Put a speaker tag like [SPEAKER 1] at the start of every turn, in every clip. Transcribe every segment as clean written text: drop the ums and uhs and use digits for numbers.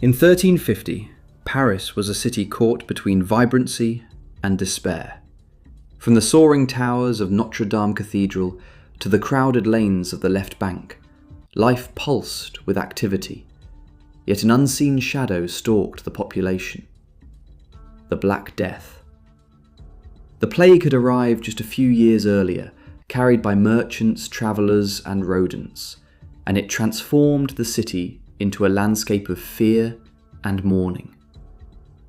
[SPEAKER 1] In 1350, Paris was a city caught between vibrancy and despair. From the soaring towers of Notre Dame Cathedral to the crowded lanes of the left bank, life pulsed with activity, yet an unseen shadow stalked the population. The Black Death. The plague had arrived just a few years earlier, carried by merchants, travellers, and rodents, and it transformed the city into a landscape of fear and mourning.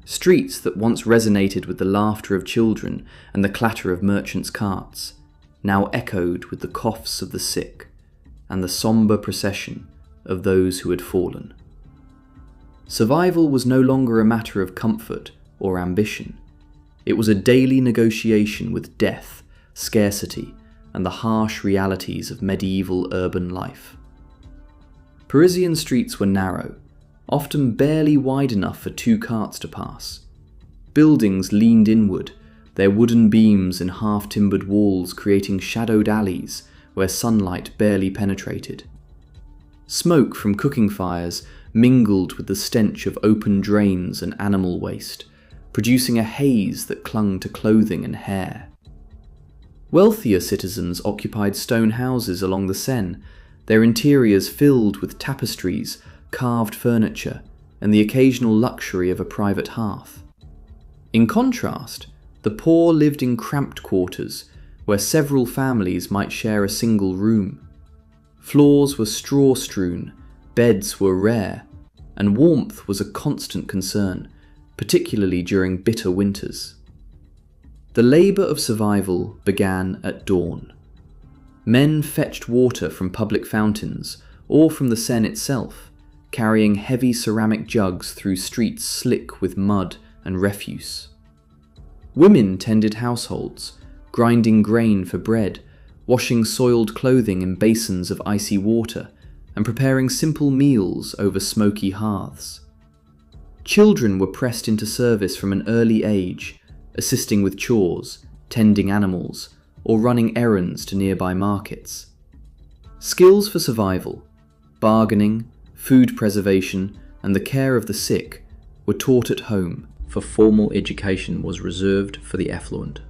[SPEAKER 1] Streets that once resonated with the laughter of children and the clatter of merchants' carts now echoed with the coughs of the sick and the sombre procession of those who had fallen. Survival was no longer a matter of comfort or ambition. It was a daily negotiation with death, scarcity, and the harsh realities of medieval urban life. Parisian streets were narrow, often barely wide enough for 2 carts to pass. Buildings leaned inward, their wooden beams and half-timbered walls creating shadowed alleys where sunlight barely penetrated. Smoke from cooking fires mingled with the stench of open drains and animal waste, producing a haze that clung to clothing and hair. Wealthier citizens occupied stone houses along the Seine, their interiors filled with tapestries, carved furniture, and the occasional luxury of a private hearth. In contrast, the poor lived in cramped quarters where several families might share a single room. Floors were straw-strewn, beds were rare, and warmth was a constant concern, particularly during bitter winters. The labour of survival began at dawn. Men fetched water from public fountains or from the Seine itself, carrying heavy ceramic jugs through streets slick with mud and refuse. Women tended households, grinding grain for bread, washing soiled clothing in basins of icy water, and preparing simple meals over smoky hearths. Children were pressed into service from an early age, assisting with chores, tending animals, or running errands to nearby markets. Skills for survival, bargaining, food preservation, and the care of the sick were taught at home, for formal education was reserved for the affluent.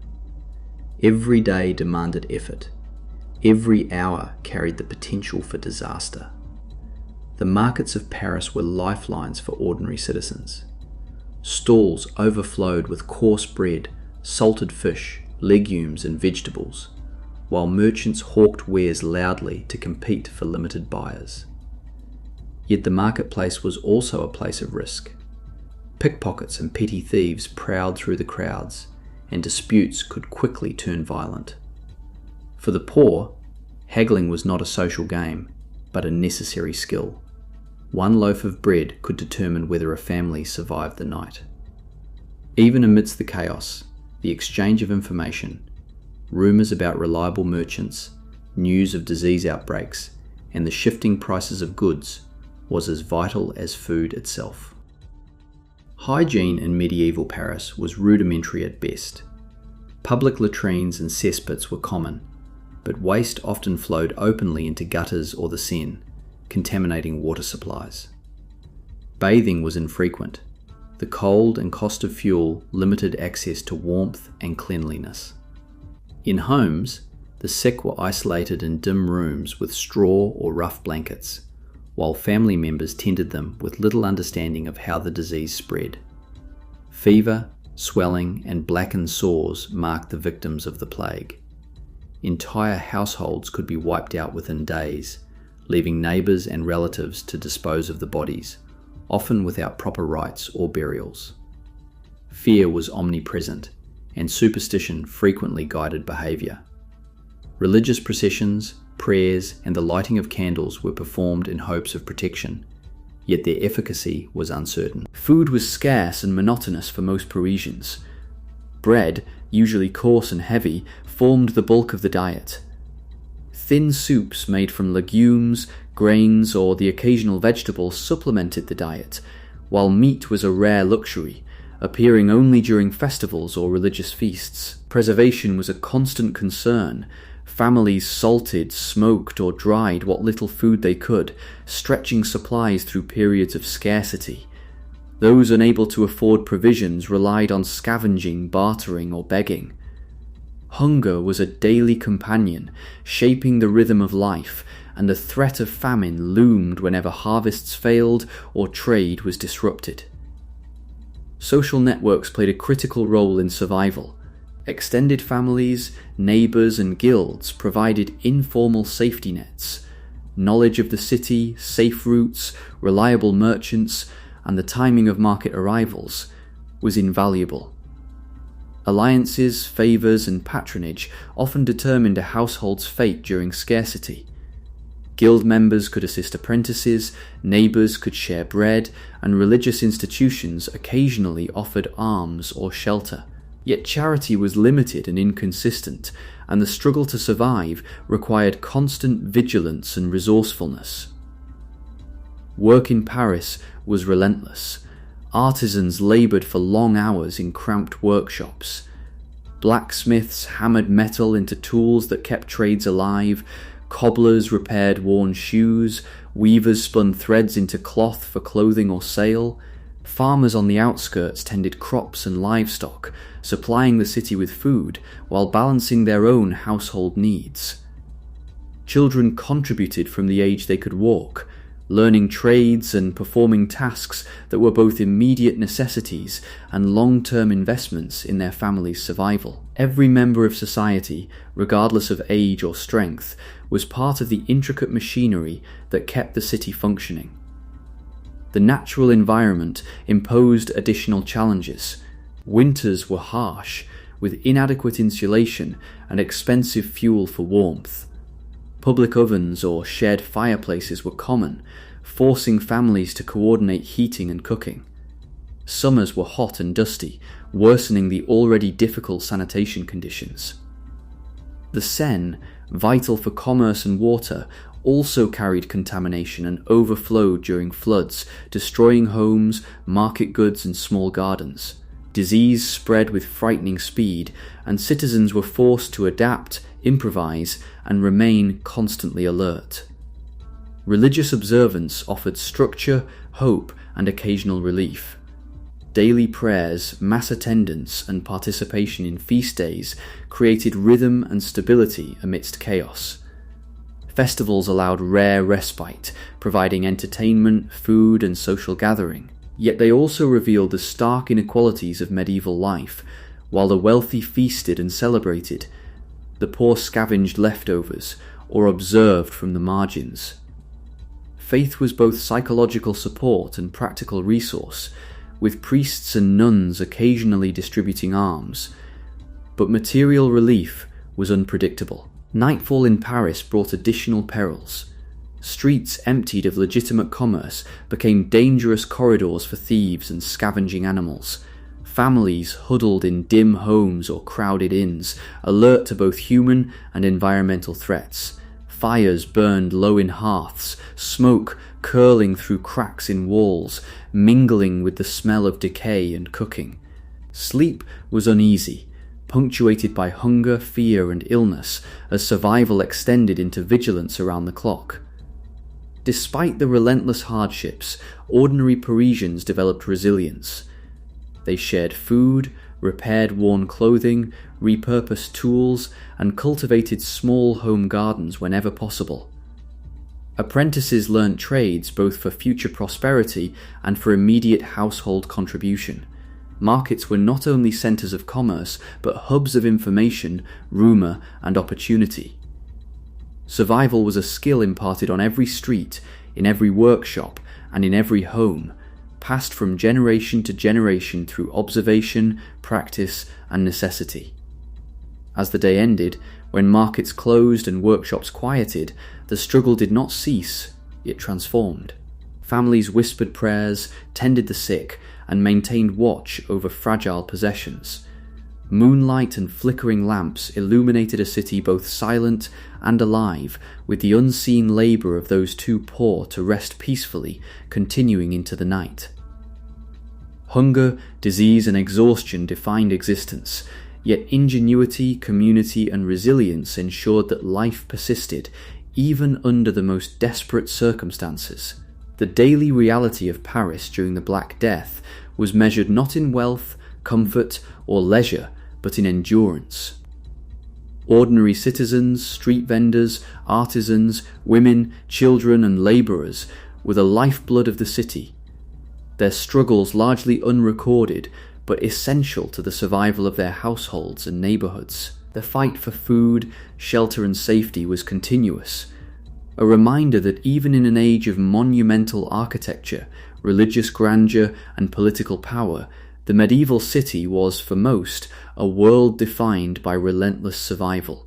[SPEAKER 1] Every day demanded effort. Every hour carried the potential for disaster. The markets of Paris were lifelines for ordinary citizens. Stalls overflowed with coarse bread, salted fish, legumes, and vegetables, while merchants hawked wares loudly to compete for limited buyers. Yet the marketplace was also a place of risk. Pickpockets and petty thieves prowled through the crowds, and disputes could quickly turn violent. For the poor, haggling was not a social game, but a necessary skill. One loaf of bread could determine whether a family survived the night. Even amidst the chaos, the exchange of information, rumours about reliable merchants, news of disease outbreaks, and the shifting prices of goods was as vital as food itself. Hygiene in medieval Paris was rudimentary at best. Public latrines and cesspits were common, but waste often flowed openly into gutters or the Seine, contaminating water supplies. Bathing was infrequent. The cold and cost of fuel limited access to warmth and cleanliness. In homes, the sick were isolated in dim rooms with straw or rough blankets, while family members tended them with little understanding of how the disease spread. Fever, swelling, and blackened sores marked the victims of the plague. Entire households could be wiped out within days, leaving neighbours and relatives to dispose of the bodies, often without proper rites or burials. Fear was omnipresent, and superstition frequently guided behaviour. Religious processions, prayers, and the lighting of candles were performed in hopes of protection, yet their efficacy was uncertain. Food was scarce and monotonous for most Parisians. Bread, usually coarse and heavy, formed the bulk of the diet. Thin soups made from legumes, grains, or the occasional vegetable supplemented the diet, while meat was a rare luxury, appearing only during festivals or religious feasts. Preservation was a constant concern. Families salted, smoked, or dried what little food they could, stretching supplies through periods of scarcity, Those unable to afford provisions relied on scavenging, bartering, or begging. Hunger was a daily companion, shaping the rhythm of life, and the threat of famine loomed whenever harvests failed or trade was disrupted. Social networks played a critical role in survival. Extended families, neighbours, and guilds provided informal safety nets. Knowledge of the city, safe routes, reliable merchants, and the timing of market arrivals was invaluable. Alliances, favours, and patronage often determined a household's fate during scarcity. Guild members could assist apprentices, neighbours could share bread, and religious institutions occasionally offered alms or shelter. Yet charity was limited and inconsistent, and the struggle to survive required constant vigilance and resourcefulness. Work in Paris was relentless. Artisans laboured for long hours in cramped workshops. Blacksmiths hammered metal into tools that kept trades alive. Cobblers repaired worn shoes. Weavers spun threads into cloth for clothing or sale. Farmers on the outskirts tended crops and livestock, supplying the city with food while balancing their own household needs. Children contributed from the age they could walk, learning trades and performing tasks that were both immediate necessities and long-term investments in their family's survival. Every member of society, regardless of age or strength, was part of the intricate machinery that kept the city functioning. The natural environment imposed additional challenges. Winters were harsh, with inadequate insulation and expensive fuel for warmth. Public ovens or shared fireplaces were common, forcing families to coordinate heating and cooking. Summers were hot and dusty, worsening the already difficult sanitation conditions. The Seine, vital for commerce and water, also carried contamination and overflowed during floods, destroying homes, market goods, and small gardens. Disease spread with frightening speed, and citizens were forced to adapt, improvise, and remain constantly alert. Religious observance offered structure, hope, and occasional relief. Daily prayers, mass attendance, and participation in feast days created rhythm and stability amidst chaos. Festivals allowed rare respite, providing entertainment, food, and social gathering. Yet they also revealed the stark inequalities of medieval life. While the wealthy feasted and celebrated, the poor scavenged leftovers or observed from the margins. Faith was both psychological support and practical resource, with priests and nuns occasionally distributing alms. But material relief was unpredictable. Nightfall in Paris brought additional perils. Streets emptied of legitimate commerce became dangerous corridors for thieves and scavenging animals. Families huddled in dim homes or crowded inns, alert to both human and environmental threats. Fires burned low in hearths, smoke curling through cracks in walls, mingling with the smell of decay and cooking. Sleep was uneasy, punctuated by hunger, fear, and illness, as survival extended into vigilance around the clock. Despite the relentless hardships, ordinary Parisians developed resilience. They shared food, repaired worn clothing, repurposed tools, and cultivated small home gardens whenever possible. Apprentices learnt trades both for future prosperity and for immediate household contribution. Markets were not only centres of commerce, but hubs of information, rumour, and opportunity. Survival was a skill imparted on every street, in every workshop, and in every home, passed from generation to generation through observation, practice, and necessity. As the day ended, when markets closed and workshops quieted, the struggle did not cease, it transformed. Families whispered prayers, tended the sick, and maintained watch over fragile possessions. Moonlight and flickering lamps illuminated a city both silent and alive, with the unseen labour of those too poor to rest peacefully continuing into the night. Hunger, disease, and exhaustion defined existence, yet ingenuity, community, and resilience ensured that life persisted, even under the most desperate circumstances. The daily reality of Paris during the Black Death was measured not in wealth, comfort, or leisure, but in endurance. Ordinary citizens, street vendors, artisans, women, children, and labourers were the lifeblood of the city. Their struggles largely unrecorded, but essential to the survival of their households and neighbourhoods. The fight for food, shelter, and safety was continuous, a reminder that even in an age of monumental architecture, religious grandeur, and political power, the medieval city was, for most, a world defined by relentless survival.